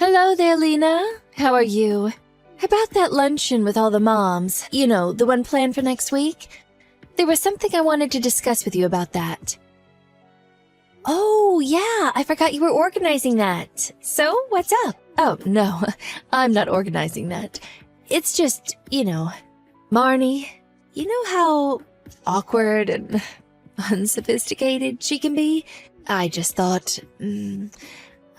Hello there, Lena. How are you? About that luncheon with all the moms, you know, the one planned for next week? There was something I wanted to discuss with you about that. Oh, yeah, I forgot you were organizing that. So, what's up? Oh, no, I'm not organizing that. It's just, Marnie, you know how awkward and unsophisticated she can be? I just thought,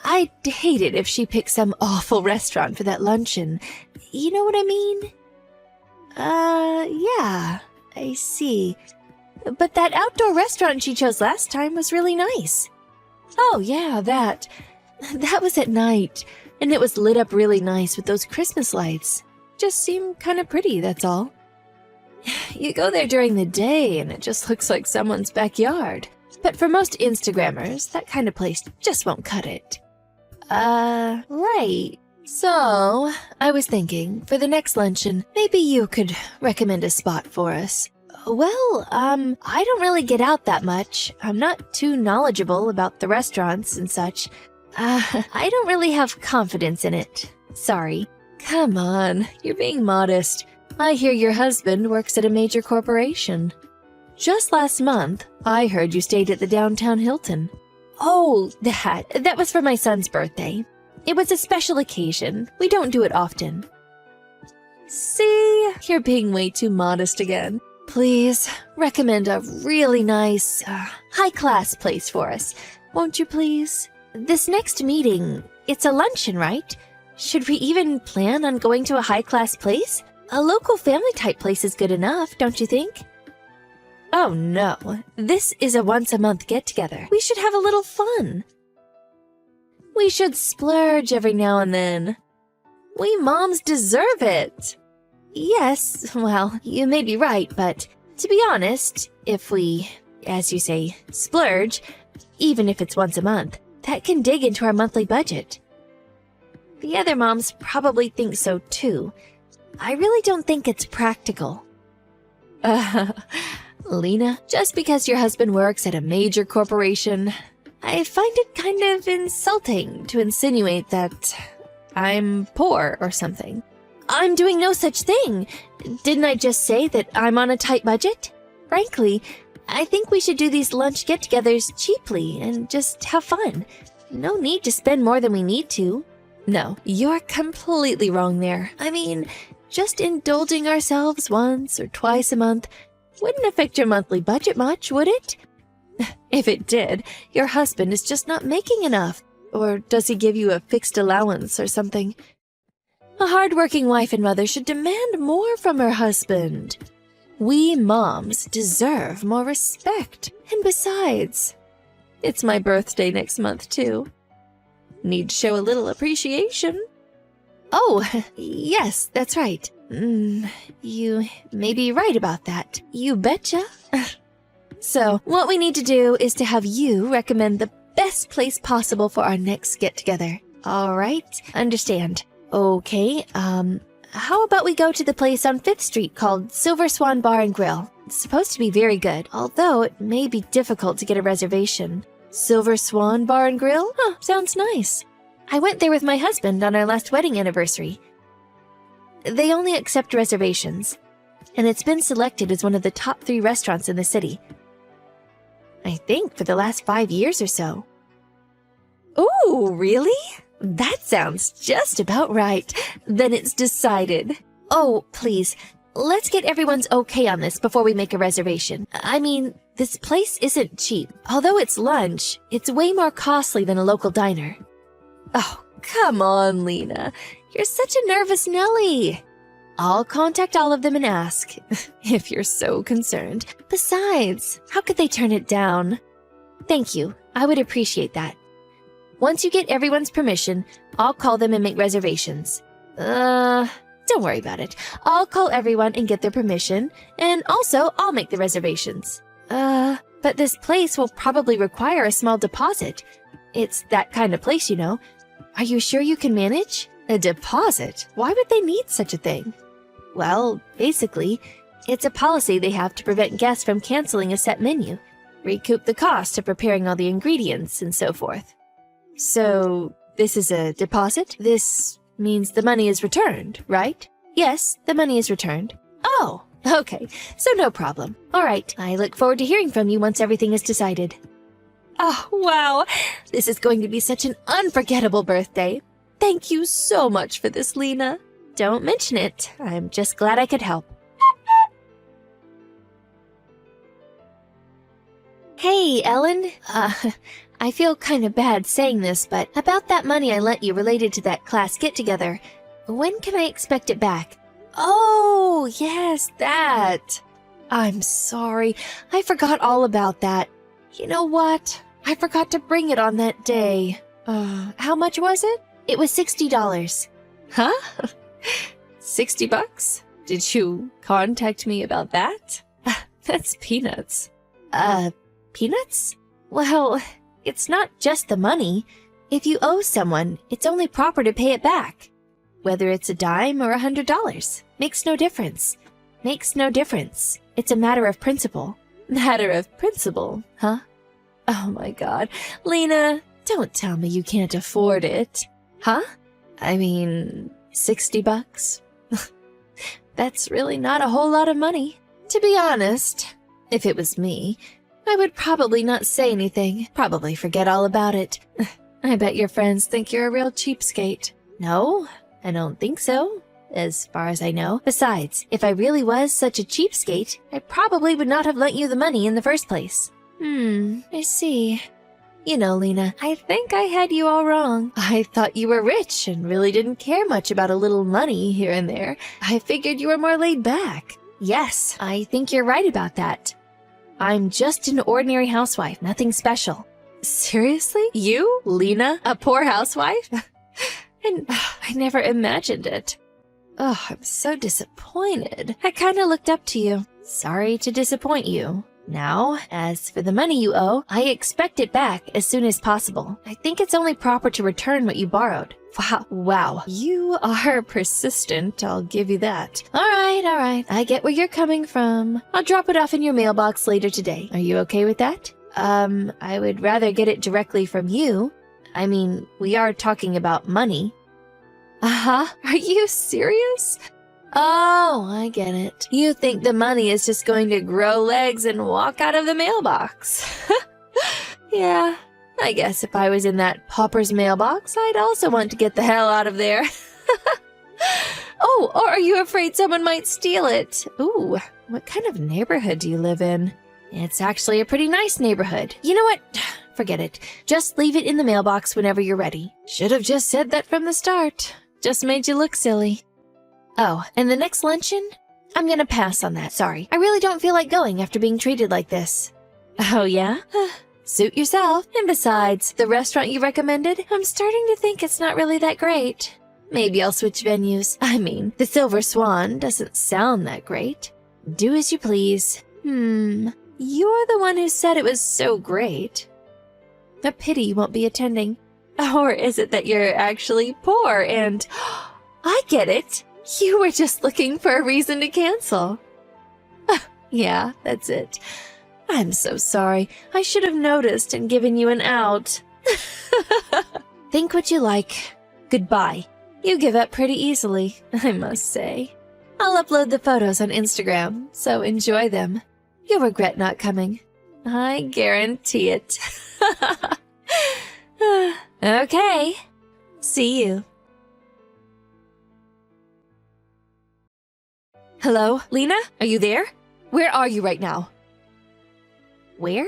I'd hate it if she picked some awful restaurant for that luncheon. You know what I mean? Yeah, I see. But that outdoor restaurant she chose last time was really nice. Oh, yeah, that. That was at night, and it was lit up really nice with those Christmas lights. Just seemed kind of pretty, that's all. You go there during the day, and it just looks like someone's backyard. But for most Instagrammers, that kind of place just won't cut it. Right. So, I was thinking, for the next luncheon, maybe you could recommend a spot for us. Well, I don't really get out that much. I'm not too knowledgeable about the restaurants and such. I don't really have confidence in it. Sorry. Come on, you're being modest. I hear your husband works at a major corporation. Just last month, I heard you stayed at the downtown Hilton. Oh, that was for my son's birthday. It was a special occasion. We don't do it often. See, you're being way too modest again. Please, recommend a really nice, high-class place for us. Won't you please? This next meeting, it's a luncheon, right? Should we even plan on going to a high-class place? A local family-type place is good enough, don't you think? Oh no, this is a once-a-month get-together. We should have a little fun. We should splurge every now and then. We moms deserve it. Yes, well, you may be right, but to be honest, if we, as you say, splurge, even if it's once a month, that can dig into our monthly budget. The other moms probably think so too. I really don't think it's practical. Lena, just because your husband works at a major corporation, I find it kind of insulting to insinuate that I'm poor or something. I'm doing no such thing. Didn't I just say that I'm on a tight budget? Frankly, I think we should do these lunch get-togethers cheaply and just have fun. No need to spend more than we need to. No, you're completely wrong there. I mean, just indulging ourselves once or twice a month wouldn't affect your monthly budget much, would it? If it did, your husband is just not making enough. Or does he give you a fixed allowance or something? A hard-working wife and mother should demand more from her husband. We moms deserve more respect. And besides, it's my birthday next month, too. Need to show a little appreciation. Oh, yes, that's right. You may be right about that. You betcha. So, what we need to do is to have you recommend the best place possible for our next get-together. All right, understand. Okay, how about we go to the place on 5th Street called Silver Swan Bar and Grill? It's supposed to be very good, although it may be difficult to get a reservation. Silver Swan Bar and Grill? Huh, sounds nice. I went there with my husband on our last wedding anniversary. They only accept reservations, and it's been selected as one of the top 3 restaurants in the city. I think for the last 5 years or so. Ooh, really? That sounds just about right. Then it's decided. Oh, please, let's get everyone's okay on this before we make a reservation. I mean, this place isn't cheap. Although it's lunch, it's way more costly than a local diner. Oh, come on, Lena. You're such a nervous Nelly. I'll contact all of them and ask, if you're so concerned. Besides, how could they turn it down? Thank you. I would appreciate that. Once you get everyone's permission, I'll call them and make reservations. Don't worry about it. I'll call everyone and get their permission, and also I'll make the reservations. But this place will probably require a small deposit. It's that kind of place, you know. Are you sure you can manage? A deposit? Why would they need such a thing? Well, basically, it's a policy they have to prevent guests from canceling a set menu, recoup the cost of preparing all the ingredients, and so forth. So, This is a deposit? This means the money is returned, right? Yes, the money is returned. Oh, okay, so no problem. All right, I look forward to hearing from you once everything is decided. Oh, wow. This is going to be such an unforgettable birthday. Thank you so much for this, Lena. Don't mention it. I'm just glad I could help. Hey, Ellen. I feel kind of bad saying this, but about that money I lent you related to that class get-together, when can I expect it back? Oh, yes, that. I'm sorry. I forgot all about that. You know what? I forgot to bring it on that day. How much was it? It was $60. Huh? $60? Did you contact me about that? That's peanuts. Peanuts? Well, it's not just the money. If you owe someone, it's only proper to pay it back. Whether it's a dime or $100. Makes no difference. Makes no difference. It's a matter of principle. Matter of principle, huh? Oh my god. Lena, don't tell me you can't afford it. Huh? I mean, $60? That's really not a whole lot of money. To be honest, if it was me, I would probably not say anything. Probably forget all about it. I bet your friends think you're a real cheapskate. No, I don't think so, as far as I know. Besides, if I really was such a cheapskate, I probably would not have lent you the money in the first place. I see. You know, Lena, I think I had you all wrong. I thought you were rich and really didn't care much about a little money here and there. I figured you were more laid back. Yes, I think you're right about that. I'm just an ordinary housewife, nothing special. Seriously? You, Lena, a poor housewife? And I never imagined it. Oh, I'm so disappointed. I kinda looked up to you. Sorry to disappoint you. Now, as for the money you owe, I expect it back as soon as possible. I think it's only proper to return what you borrowed. Wow. You are persistent, I'll give you that. All right. I get where you're coming from. I'll drop it off in your mailbox later today. Are you okay with that? I would rather get it directly from you. I mean, we are talking about money. Are you serious? Oh, I get it. You think the money is just going to grow legs and walk out of the mailbox. Yeah, I guess if I was in that pauper's mailbox, I'd also want to get the hell out of there. Oh, or are you afraid someone might steal it? Ooh, what kind of neighborhood do you live in? It's actually a pretty nice neighborhood. You know what? Forget it. Just leave it in the mailbox whenever you're ready. Should have just said that from the start. Just made you look silly. Oh, and the next luncheon? I'm gonna pass on that, sorry. I really don't feel like going after being treated like this. Oh, yeah? Suit yourself. And besides, the restaurant you recommended, I'm starting to think it's not really that great. Maybe I'll switch venues. I mean, the Silver Swan doesn't sound that great. Do as you please. You're the one who said it was so great. A pity you won't be attending. Or is it that you're actually poor and... I get it. You were just looking for a reason to cancel. Yeah, that's it. I'm so sorry. I should have noticed and given you an out. Think what you like. Goodbye. You give up pretty easily, I must say. I'll upload the photos on Instagram, so enjoy them. You'll regret not coming. I guarantee it. Okay. See you. Hello, Lena? Are you there? Where are you right now? Where?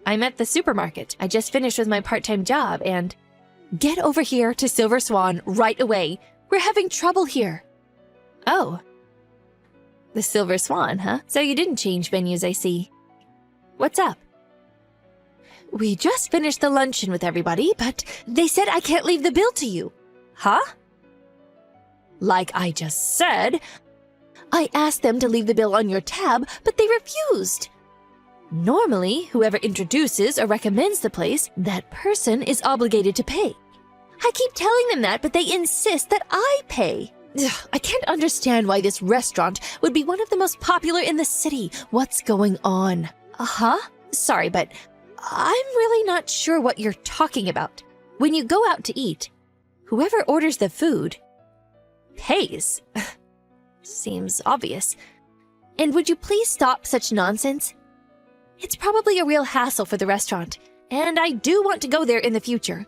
I'm at the supermarket. I just finished with my part-time job and... Get over here to Silver Swan right away. We're having trouble here. Oh. The Silver Swan, huh? So you didn't change venues, I see. What's up? We just finished the luncheon with everybody, but they said I can't leave the bill to you. Huh? Like I just said, I asked them to leave the bill on your tab, but they refused. Normally, whoever introduces or recommends the place, that person is obligated to pay. I keep telling them that, but they insist that I pay. Ugh, I can't understand why this restaurant would be one of the most popular in the city. What's going on? Sorry, but I'm really not sure what you're talking about. when you go out to eat, whoever orders the food pays. Seems obvious. And would you please stop such nonsense? It's probably a real hassle for the restaurant, and I do want to go there in the future.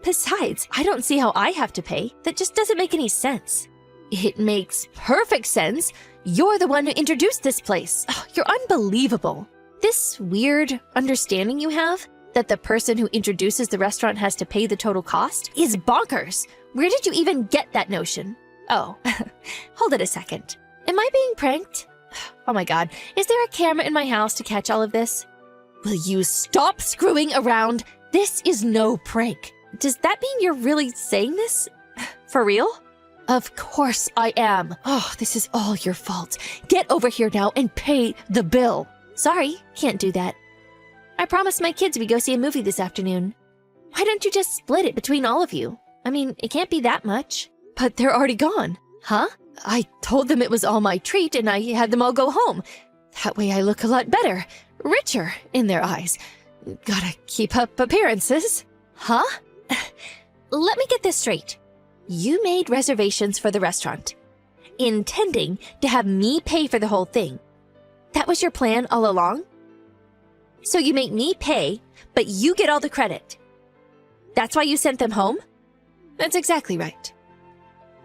Besides, I don't see how I have to pay. That just doesn't make any sense. It makes perfect sense. You're the one who introduced this place. Oh, you're unbelievable. This weird understanding you have that the person who introduces the restaurant has to pay the total cost is bonkers. Where did you even get that notion? Oh, hold it a second. Am I being pranked? Oh my god, is there a camera in my house to catch all of this? Will you stop screwing around? This is no prank. Does that mean you're really saying this? For real? Of course I am. Oh, this is all your fault. Get over here now and pay the bill. Sorry, can't do that. I promised my kids we'd go see a movie this afternoon. Why don't you just split it between all of you? I mean, it can't be that much. But they're already gone. Huh? I told them it was all my treat and I had them all go home. That way I look a lot better, richer in their eyes. Gotta keep up appearances. Huh? Let me get this straight. You made reservations for the restaurant, intending to have me pay for the whole thing. That was your plan all along? So you make me pay, but you get all the credit. That's why you sent them home? That's exactly right.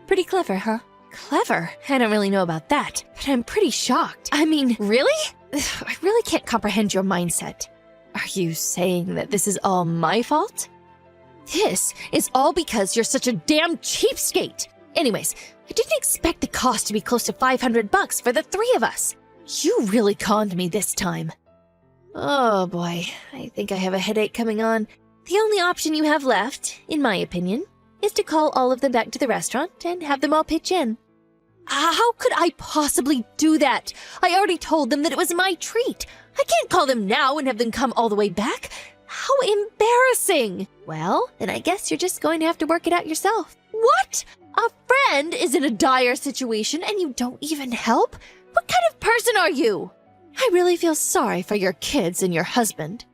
Pretty clever, huh? Clever? I don't really know about that, but I'm pretty shocked. I mean, really? I really can't comprehend your mindset. Are you saying that this is all my fault? This is all because you're such a damn cheapskate. Anyways, I didn't expect the cost to be close to $500 for the three of us. You really conned me this time. Oh boy, I think I have a headache coming on. The only option you have left, in my opinion, is to call all of them back to the restaurant and have them all pitch in. How could I possibly do that? I already told them that it was my treat. I can't call them now and have them come all the way back. How embarrassing! Well, then I guess you're just going to have to work it out yourself. What? A friend is in a dire situation and you don't even help? What kind of person are you? I really feel sorry for your kids and your husband.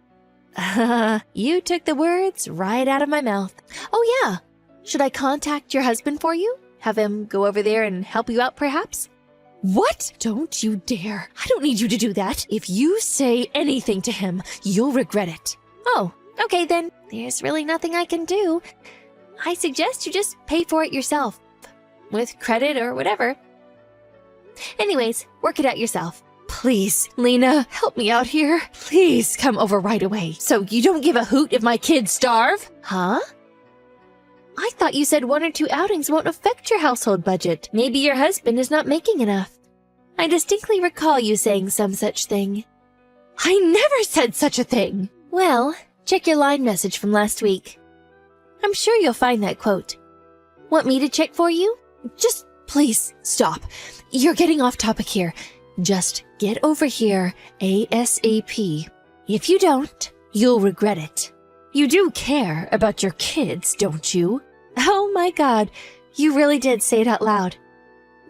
You took the words right out of my mouth. Oh yeah, should I contact your husband for you? Have him go over there and help you out perhaps? What? Don't you dare. I don't need you to do that. If you say anything to him, you'll regret it. Oh, okay then. There's really nothing I can do. I suggest you just pay for it yourself. With credit or whatever. Anyways, work it out yourself. Please, Lena, help me out here. Please come over right away. So you don't give a hoot if my kids starve? Huh? I thought you said 1 or 2 outings won't affect your household budget. Maybe your husband is not making enough. I distinctly recall you saying some such thing. I never said such a thing! Well, check your line message from last week. I'm sure you'll find that quote. Want me to check for you? Just please stop. You're getting off topic here. Just get over here ASAP. If you don't, you'll regret it. You do care about your kids, don't you? Oh my god, you really did say it out loud.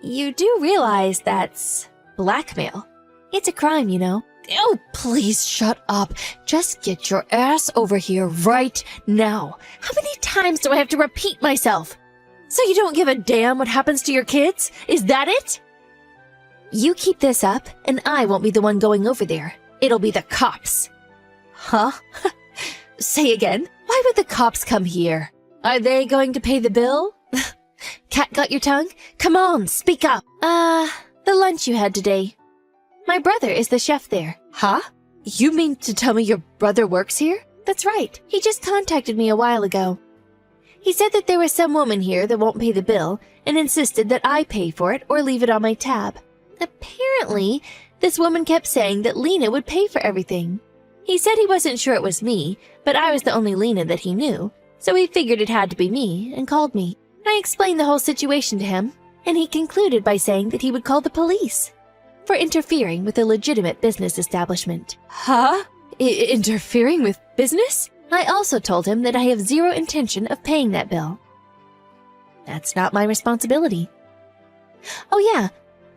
You do realize that's blackmail. It's a crime, you know. Oh, please shut up. Just get your ass over here right now. How many times do I have to repeat myself? So you don't give a damn what happens to your kids? Is that it? You keep this up, and I won't be the one going over there. It'll be the cops. Huh? Say again? Why would the cops come here? Are they going to pay the bill? Cat got your tongue? Come on, speak up. The lunch you had today. My brother is the chef there. Huh? You mean to tell me your brother works here? That's right. He just contacted me a while ago. He said that there was some woman here that won't pay the bill and insisted that I pay for it or leave it on my tab. Apparently, this woman kept saying that Lena would pay for everything. He said he wasn't sure it was me, but I was the only Lena that he knew, so he figured it had to be me and called me. I explained the whole situation to him, and he concluded by saying that he would call the police for interfering with a legitimate business establishment. Huh? Interfering with business? I also told him that I have zero intention of paying that bill. That's not my responsibility. Oh yeah,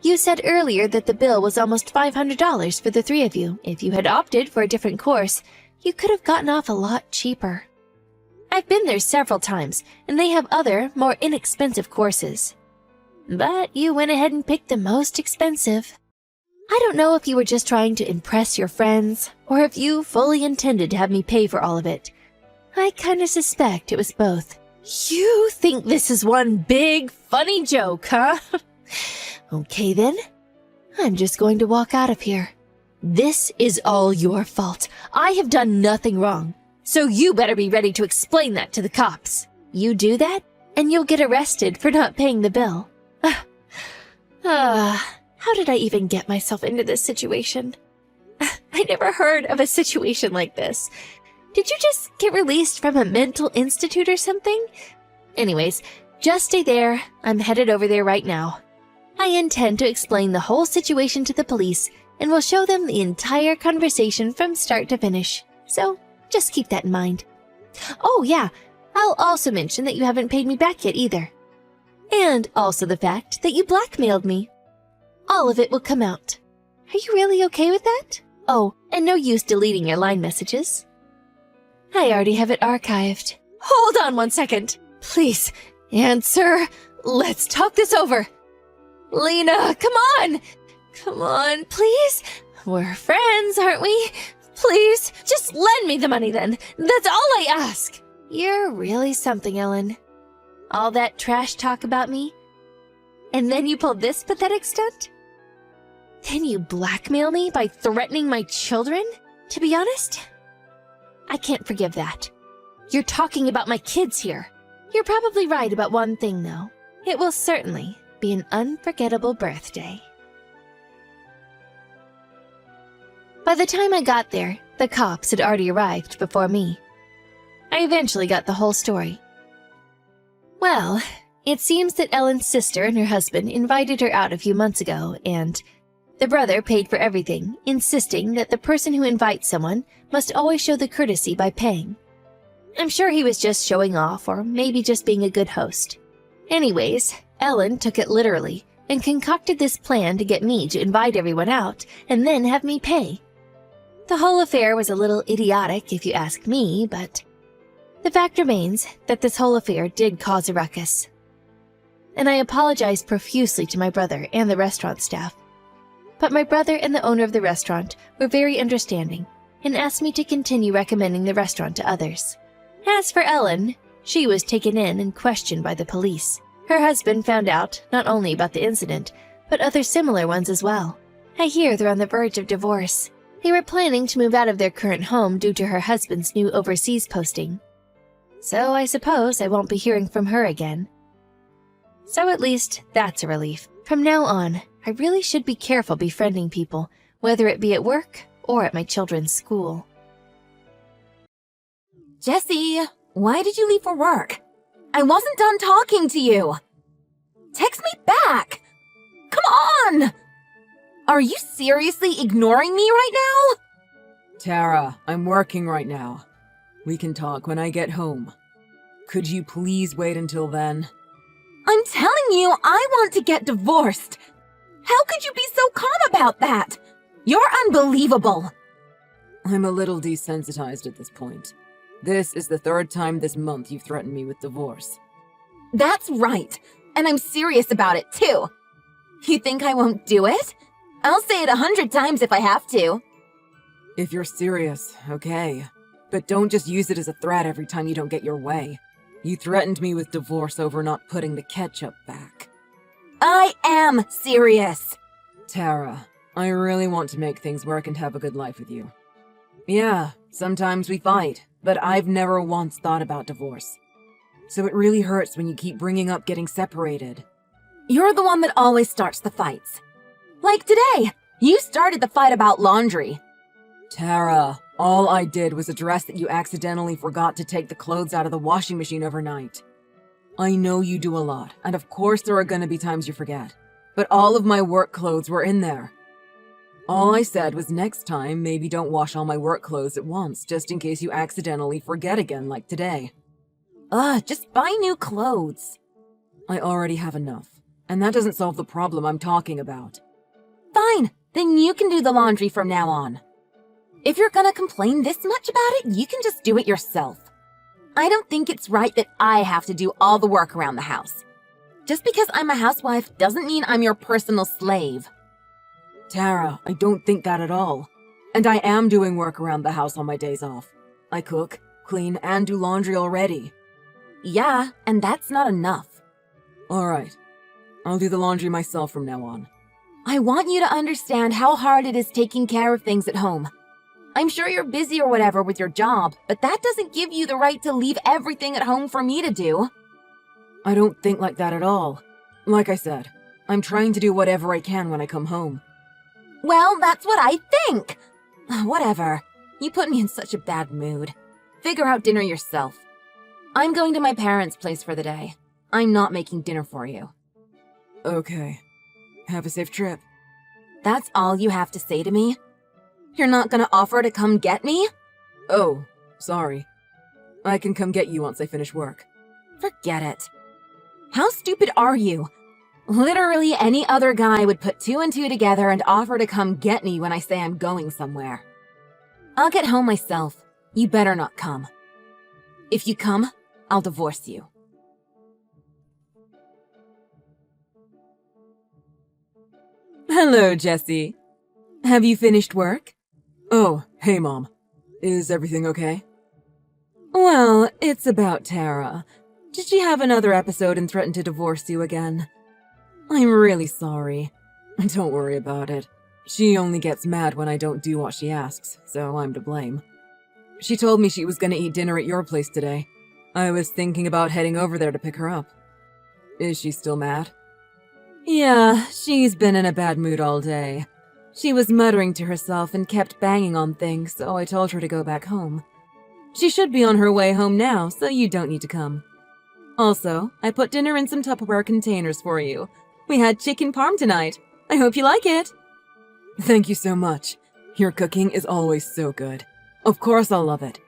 you said earlier that the bill was almost $500 for the three of you. If you had opted for a different course, you could have gotten off a lot cheaper. I've been there several times, and they have other, more inexpensive courses. But you went ahead and picked the most expensive. I don't know if you were just trying to impress your friends, or if you fully intended to have me pay for all of it. I kinda suspect it was both. You think this is one big, funny joke, huh? Okay then. I'm just going to walk out of here. This is all your fault. I have done nothing wrong. So you better be ready to explain that to the cops. You do that, and you'll get arrested for not paying the bill. How did I even get myself into this situation? I never heard of a situation like this. Did you just get released from a mental institute or something? Anyways, just stay there. I'm headed over there right now. I intend to explain the whole situation to the police and will show them the entire conversation from start to finish. So, just keep that in mind. Oh yeah, I'll also mention that you haven't paid me back yet either. And also the fact that you blackmailed me. All of it will come out. Are you really okay with that? Oh, and no use deleting your line messages. I already have it archived. Hold on 1 second. Please, answer. Let's talk this over. Lena, come on! Come on, please? We're friends, aren't we? Please, just lend me the money then. That's all I ask. You're really something, Ellen. All that trash talk about me? And then you pull this pathetic stunt? Then you blackmail me by threatening my children? To be honest, I can't forgive that. You're talking about my kids here. You're probably right about one thing, though. It will certainly be an unforgettable birthday. By the time I got there, the cops had already arrived before me. I eventually got the whole story. Well, it seems that Ellen's sister and her husband invited her out a few months ago, and the brother paid for everything, insisting that the person who invites someone must always show the courtesy by paying. I'm sure he was just showing off, or maybe just being a good host. Anyways, Ellen took it literally and concocted this plan to get me to invite everyone out and then have me pay. The whole affair was a little idiotic if you ask me, but the fact remains that this whole affair did cause a ruckus. And I apologized profusely to my brother and the restaurant staff. But my brother and the owner of the restaurant were very understanding and asked me to continue recommending the restaurant to others. As for Ellen, she was taken in and questioned by the police. Her husband found out not only about the incident, but other similar ones as well. I hear they're on the verge of divorce. They were planning to move out of their current home due to her husband's new overseas posting. So I suppose I won't be hearing from her again. So at least that's a relief. From now on, I really should be careful befriending people, whether it be at work or at my children's school. Jessie, why did you leave for work? I wasn't done talking to you. Text me back. Come on! Are you seriously ignoring me right now? Tara, I'm working right now. We can talk when I get home. Could you please wait until then? I'm telling you, I want to get divorced. How could you be so calm about that? You're unbelievable. I'm a little desensitized at this point. This is the third time this month you've threatened me with divorce. That's right, and I'm serious about it too. You think I won't do it? I'll say it 100 times if I have to. If you're serious, okay. But don't just use it as a threat every time you don't get your way. You threatened me with divorce over not putting the ketchup back. I am serious. Tara, I really want to make things work and have a good life with you. Yeah, sometimes we fight, but I've never once thought about divorce. So it really hurts when you keep bringing up getting separated. You're the one that always starts the fights. Like today, you started the fight about laundry. Tara, all I did was address that you accidentally forgot to take the clothes out of the washing machine overnight. I know you do a lot, and of course there are gonna be times you forget, but all of my work clothes were in there. All I said was next time, maybe don't wash all my work clothes at once, just in case you accidentally forget again like today. Just buy new clothes. I already have enough, and that doesn't solve the problem I'm talking about. Fine, then you can do the laundry from now on. If you're gonna complain this much about it, you can just do it yourself. I don't think it's right that I have to do all the work around the house. Just because I'm a housewife doesn't mean I'm your personal slave. Tara, I don't think that at all. And I am doing work around the house on my days off. I cook, clean, and do laundry already. Yeah, and that's not enough. Alright. I'll do the laundry myself from now on. I want you to understand how hard it is taking care of things at home. I'm sure you're busy or whatever with your job, but that doesn't give you the right to leave everything at home for me to do. I don't think like that at all. Like I said, I'm trying to do whatever I can when I come home. Well, that's what I think. Whatever. You put me in such a bad mood. Figure out dinner yourself. I'm going to my parents' place for the day. I'm not making dinner for you. Okay. Have a safe trip. That's all you have to say to me? You're not gonna offer to come get me? Oh, sorry. I can come get you once I finish work. Forget it. How stupid are you? Literally any other guy would put 2 and 2 together and offer to come get me when I say I'm going somewhere. I'll get home myself. You better not come. If you come, I'll divorce you. Hello, Jessie. Have you finished work? Oh, hey, Mom. Is everything okay? Well, it's about Tara. Did she have another episode and threaten to divorce you again? I'm really sorry. Don't worry about it. She only gets mad when I don't do what she asks, so I'm to blame. She told me she was gonna eat dinner at your place today. I was thinking about heading over there to pick her up. Is she still mad? Yeah, she's been in a bad mood all day. She was muttering to herself and kept banging on things, so I told her to go back home. She should be on her way home now, so you don't need to come. Also, I put dinner in some Tupperware containers for you. We had chicken parm tonight. I hope you like it. Thank you so much. Your cooking is always so good. Of course I'll love it.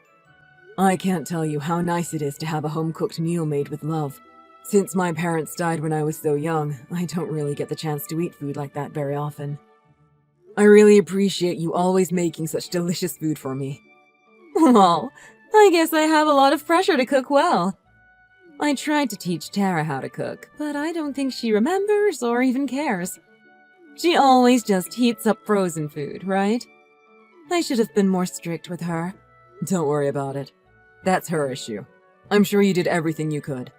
I can't tell you how nice it is to have a home-cooked meal made with love. Since my parents died when I was so young, I don't really get the chance to eat food like that very often. I really appreciate you always making such delicious food for me. Well, I guess I have a lot of pressure to cook well. I tried to teach Tara how to cook, but I don't think she remembers or even cares. She always just heats up frozen food, right? I should have been more strict with her. Don't worry about it. That's her issue. I'm sure you did everything you could.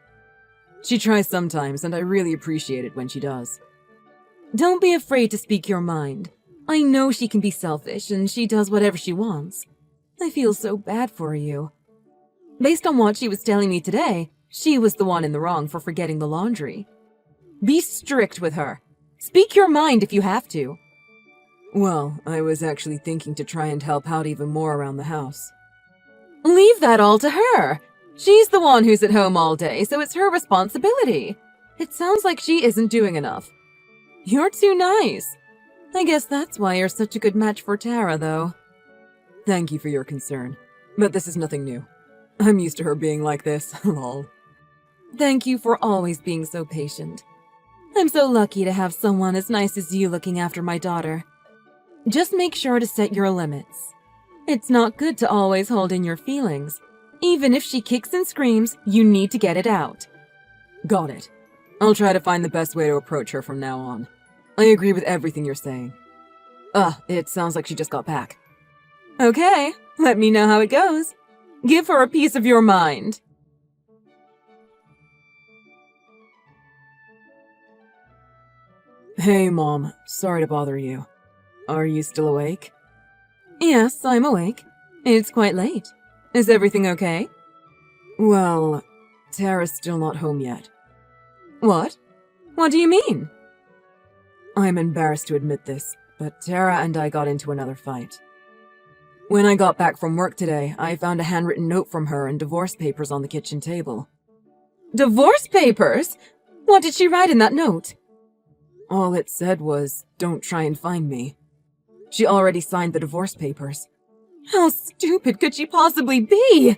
She tries sometimes, and I really appreciate it when she does. Don't be afraid to speak your mind. I know she can be selfish, and she does whatever she wants. I feel so bad for you. Based on what she was telling me today, she was the one in the wrong for forgetting the laundry. Be strict with her. Speak your mind if you have to. Well, I was actually thinking to try and help out even more around the house. Leave that all to her. She's the one who's at home all day, so it's her responsibility. It sounds like she isn't doing enough. You're too nice. I guess that's why you're such a good match for Tara, though. Thank you for your concern, but this is nothing new. I'm used to her being like this, lol. Thank you for always being so patient. I'm so lucky to have someone as nice as you looking after my daughter. Just make sure to set your limits. It's not good to always hold in your feelings. Even if she kicks and screams, you need to get it out. Got it. I'll try to find the best way to approach her from now on. I agree with everything you're saying. It sounds like she just got back. Okay, let me know how it goes. Give her a piece of your mind. Hey, Mom. Sorry to bother you. Are you still awake? Yes, I'm awake. It's quite late. Is everything okay? Well, Tara's still not home yet. What? What do you mean? I'm embarrassed to admit this, but Tara and I got into another fight. When I got back from work today, I found a handwritten note from her and divorce papers on the kitchen table. Divorce papers? What did she write in that note? All it said was, "Don't try and find me." She already signed the divorce papers. How stupid could she possibly be?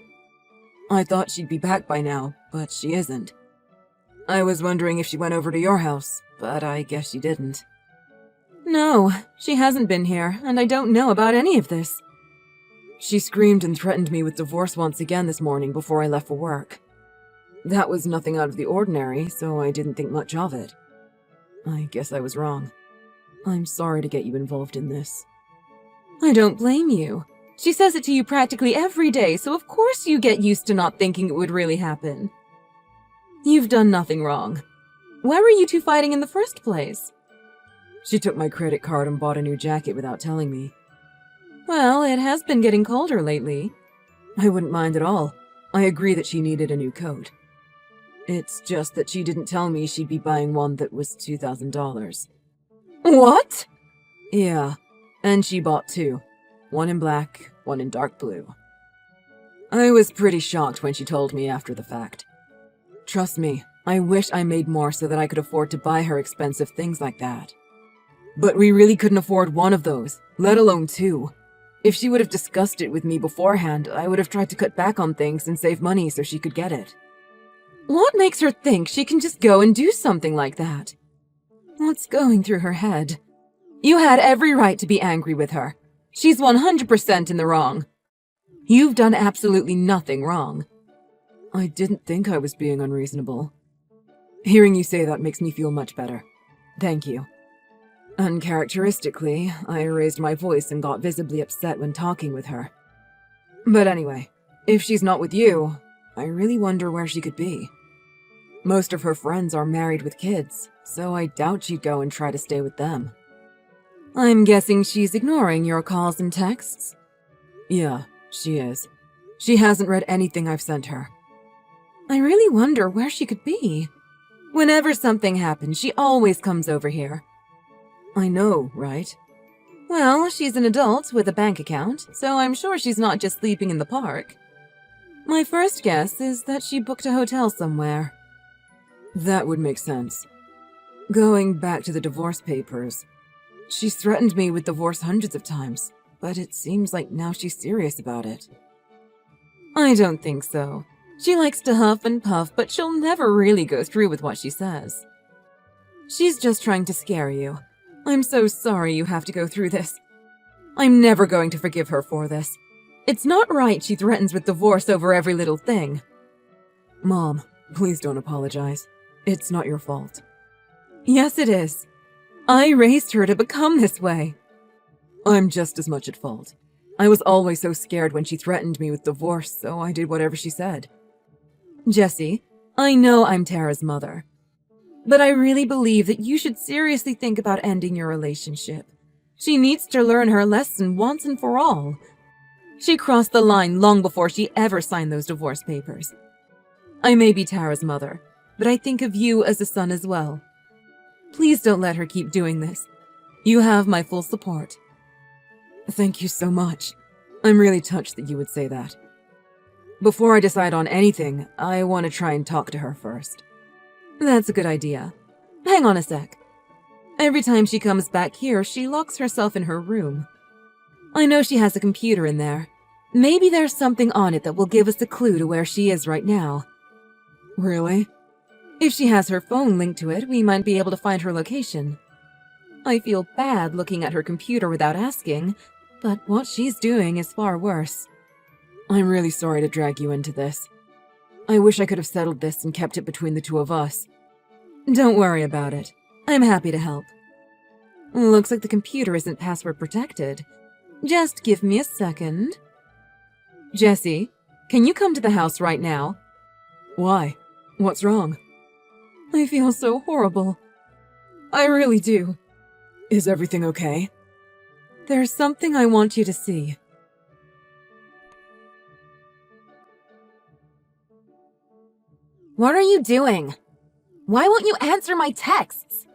I thought she'd be back by now, but she isn't. I was wondering if she went over to your house, but I guess she didn't. No, she hasn't been here, and I don't know about any of this. She screamed and threatened me with divorce once again this morning before I left for work. That was nothing out of the ordinary, so I didn't think much of it. I guess I was wrong. I'm sorry to get you involved in this. I don't blame you. She says it to you practically every day, so of course you get used to not thinking it would really happen. You've done nothing wrong. Why were you two fighting in the first place? She took my credit card and bought a new jacket without telling me. Well, it has been getting colder lately. I wouldn't mind at all. I agree that she needed a new coat. It's just that she didn't tell me she'd be buying one that was $2,000. What? Yeah, and she bought two. One in black, one in dark blue. I was pretty shocked when she told me after the fact. Trust me, I wish I made more so that I could afford to buy her expensive things like that. But we really couldn't afford one of those, let alone two. If she would have discussed it with me beforehand, I would have tried to cut back on things and save money so she could get it. What makes her think she can just go and do something like that? What's going through her head? You had every right to be angry with her. She's 100% in the wrong. You've done absolutely nothing wrong. I didn't think I was being unreasonable. Hearing you say that makes me feel much better. Thank you. Uncharacteristically, I raised my voice and got visibly upset when talking with her. But anyway, if she's not with you, I really wonder where she could be. Most of her friends are married with kids, so I doubt she'd go and try to stay with them. I'm guessing she's ignoring your calls and texts. Yeah, she is. She hasn't read anything I've sent her. I really wonder where she could be. Whenever something happens, she always comes over here. I know, right? Well, she's an adult with a bank account, so I'm sure she's not just sleeping in the park. My first guess is that she booked a hotel somewhere. That would make sense. Going back to the divorce papers, she's threatened me with divorce hundreds of times, but it seems like now she's serious about it. I don't think so. She likes to huff and puff, but she'll never really go through with what she says. She's just trying to scare you. I'm so sorry you have to go through this. I'm never going to forgive her for this. It's not right she threatens with divorce over every little thing. Mom, please don't apologize. It's not your fault. Yes, it is. I raised her to become this way. I'm just as much at fault. I was always so scared when she threatened me with divorce, so I did whatever she said. Jessie, I know I'm Tara's mother, but I really believe that you should seriously think about ending your relationship. She needs to learn her lesson once and for all. She crossed the line long before she ever signed those divorce papers. I may be Tara's mother, but I think of you as a son as well. Please don't let her keep doing this. You have my full support. Thank you so much. I'm really touched that you would say that. Before I decide on anything, I want to try and talk to her first. That's a good idea. Hang on a sec. Every time she comes back here, she locks herself in her room. I know she has a computer in there. Maybe there's something on it that will give us a clue to where she is right now. Really? If she has her phone linked to it, we might be able to find her location. I feel bad looking at her computer without asking, but what she's doing is far worse. I'm really sorry to drag you into this. I wish I could have settled this and kept it between the two of us. Don't worry about it. I'm happy to help. Looks like the computer isn't password protected. Just give me a second. Jessie, can you come to the house right now? Why? What's wrong? I feel so horrible. I really do. Is everything okay? There's something I want you to see. What are you doing? Why won't you answer my texts?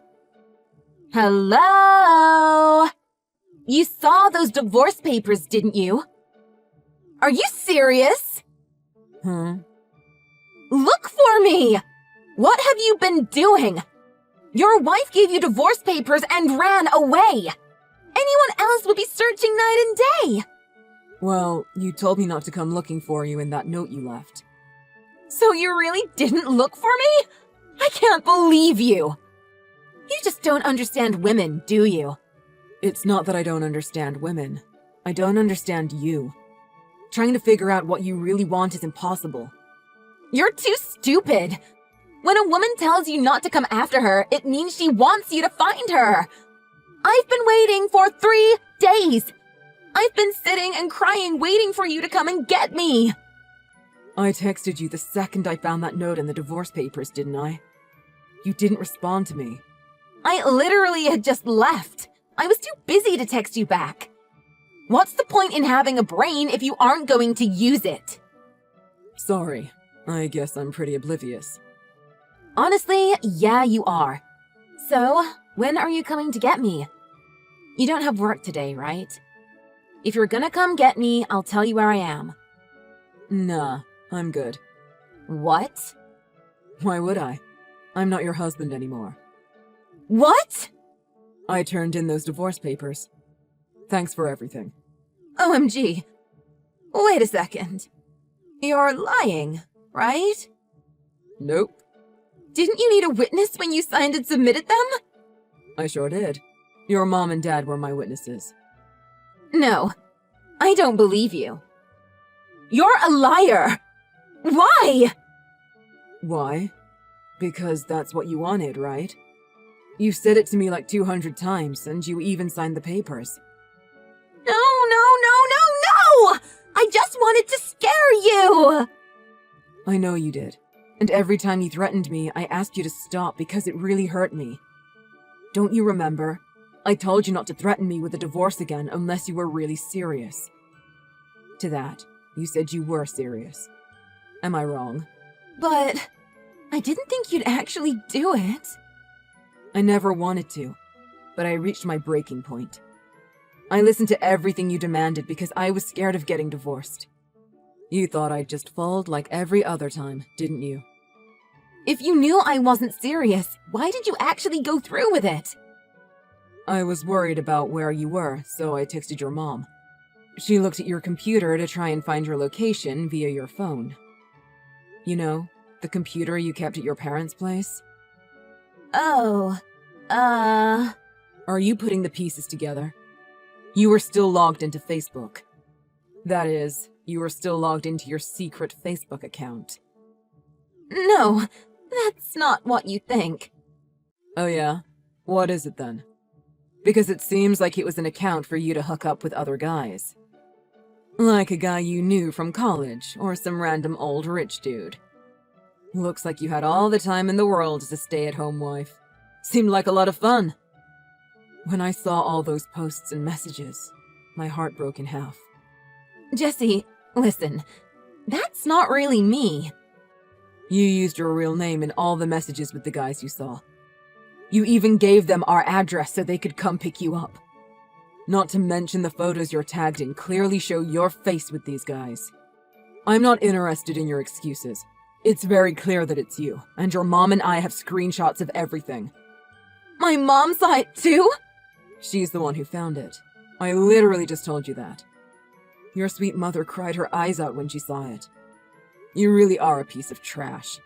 Hello? You saw those divorce papers, didn't you? Are you serious? Look for me! What have you been doing? Your wife gave you divorce papers and ran away. Anyone else would be searching night and day. Well, you told me not to come looking for you in that note you left. So you really didn't look for me? I can't believe you. You just don't understand women, do you? It's not that I don't understand women. I don't understand you. Trying to figure out what you really want is impossible. You're too stupid. When a woman tells you not to come after her, it means she wants you to find her. I've been waiting for 3 days. I've been sitting and crying waiting for you to come and get me. I texted you the second I found that note in the divorce papers, didn't I? You didn't respond to me. I literally had just left. I was too busy to text you back. What's the point in having a brain if you aren't going to use it? Sorry. I guess I'm pretty oblivious. Honestly, yeah, you are. So, when are you coming to get me? You don't have work today, right? If you're gonna come get me, I'll tell you where I am. Nah, I'm good. What? Why would I? I'm not your husband anymore. What? I turned in those divorce papers. Thanks for everything. OMG. Wait a second. You're lying, right? Nope. Didn't you need a witness when you signed and submitted them? I sure did. Your mom and dad were my witnesses. No, I don't believe you. You're a liar! Why? Why? Because that's what you wanted, right? You said it to me like 200 times, and you even signed the papers. No! I just wanted to scare you! I know you did. And every time you threatened me, I asked you to stop because it really hurt me. Don't you remember? I told you not to threaten me with a divorce again unless you were really serious. To that, you said you were serious. Am I wrong? But I didn't think you'd actually do it. I never wanted to, but I reached my breaking point. I listened to everything you demanded because I was scared of getting divorced. You thought I'd just fold like every other time, didn't you? If you knew I wasn't serious, why did you actually go through with it? I was worried about where you were, so I texted your mom. She looked at your computer to try and find your location via your phone. You know, the computer you kept at your parents' place? Oh, Are you putting the pieces together? You were still logged into Facebook. That is, you were still logged into your secret Facebook account. No, that's not what you think. Oh yeah? What is it then? Because it seems like it was an account for you to hook up with other guys. Like a guy you knew from college, or some random old rich dude. Looks like you had all the time in the world as a stay-at-home wife. Seemed like a lot of fun. When I saw all those posts and messages, my heart broke in half. Jesse, listen, that's not really me. You used your real name in all the messages with the guys you saw. You even gave them our address so they could come pick you up. Not to mention the photos you're tagged in clearly show your face with these guys. I'm not interested in your excuses. It's very clear that it's you, and your mom and I have screenshots of everything. My mom saw it too? She's the one who found it. I literally just told you that. Your sweet mother cried her eyes out when she saw it. You really are a piece of trash.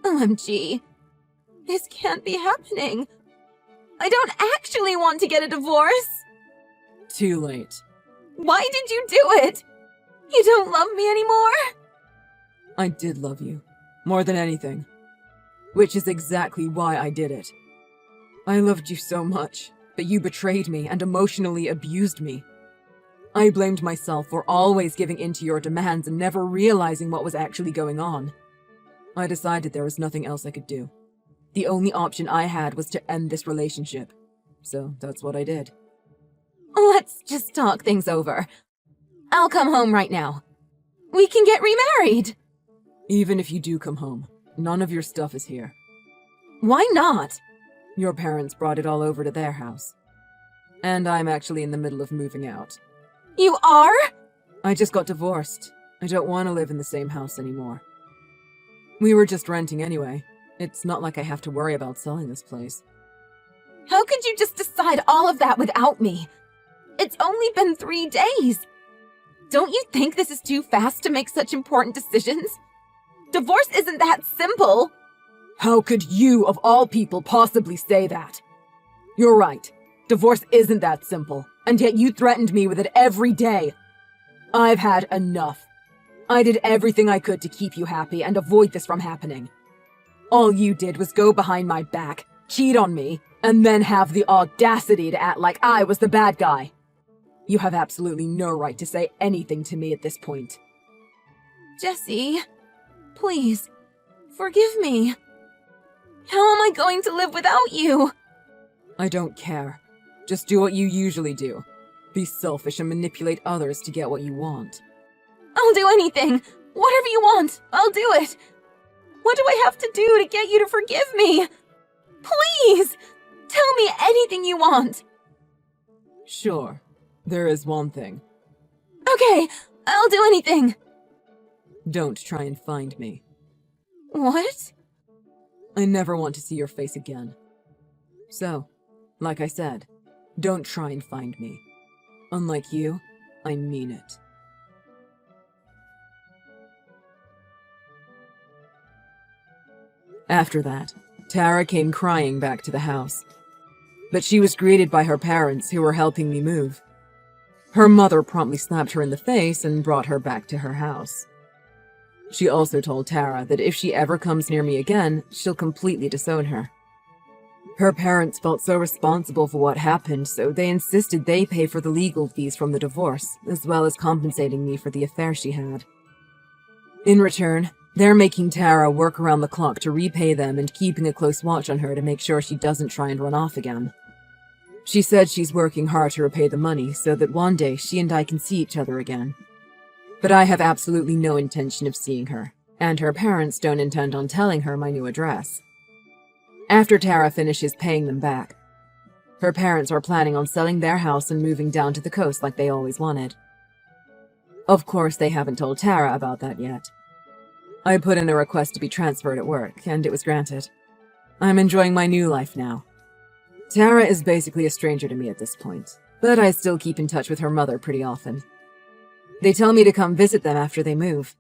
OMG. This can't be happening. I don't actually want to get a divorce. Too late. Why did you do it? You don't love me anymore? I did love you. More than anything. Which is exactly why I did it. I loved you so much, but you betrayed me and emotionally abused me. I blamed myself for always giving in to your demands and never realizing what was actually going on. I decided there was nothing else I could do. The only option I had was to end this relationship. So that's what I did. Let's just talk things over. I'll come home right now. We can get remarried. Even if you do come home, none of your stuff is here. Why not? Your parents brought it all over to their house. And I'm actually in the middle of moving out. You are? I just got divorced. I don't want to live in the same house anymore. We were just renting anyway. It's not like I have to worry about selling this place. How could you just decide all of that without me? It's only been 3 days. Don't you think this is too fast to make such important decisions? Divorce isn't that simple. How could you, of all people, possibly say that? You're right. Divorce isn't that simple, and yet you threatened me with it every day. I've had enough. I did everything I could to keep you happy and avoid this from happening. All you did was go behind my back, cheat on me, and then have the audacity to act like I was the bad guy. You have absolutely no right to say anything to me at this point. Jesse, please, forgive me. How am I going to live without you? I don't care. Just do what you usually do. Be selfish and manipulate others to get what you want. I'll do anything. Whatever you want, I'll do it. What do I have to do to get you to forgive me? Please, tell me anything you want. Sure, there is one thing. Okay, I'll do anything. Don't try and find me. What? I never want to see your face again. So, like I said, don't try and find me. Unlike you, I mean it. After that, Tara came crying back to the house. But she was greeted by her parents, who were helping me move. Her mother promptly slapped her in the face and brought her back to her house. She also told Tara that if she ever comes near me again, she'll completely disown her. Her parents felt so responsible for what happened, so they insisted they pay for the legal fees from the divorce, as well as compensating me for the affair she had. In return, they're making Tara work around the clock to repay them and keeping a close watch on her to make sure she doesn't try and run off again. She said she's working hard to repay the money so that one day she and I can see each other again. But I have absolutely no intention of seeing her, and her parents don't intend on telling her my new address. After Tara finishes paying them back, her parents are planning on selling their house and moving down to the coast like they always wanted. Of course, they haven't told Tara about that yet. I put in a request to be transferred at work, and it was granted. I'm enjoying my new life now. Tara is basically a stranger to me at this point, but I still keep in touch with her mother pretty often. They tell me to come visit them after they move.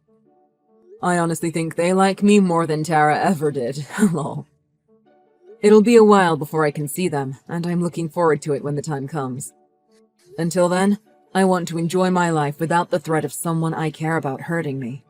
I honestly think they like me more than Tara ever did, lol. It'll be a while before I can see them, and I'm looking forward to it when the time comes. Until then, I want to enjoy my life without the threat of someone I care about hurting me.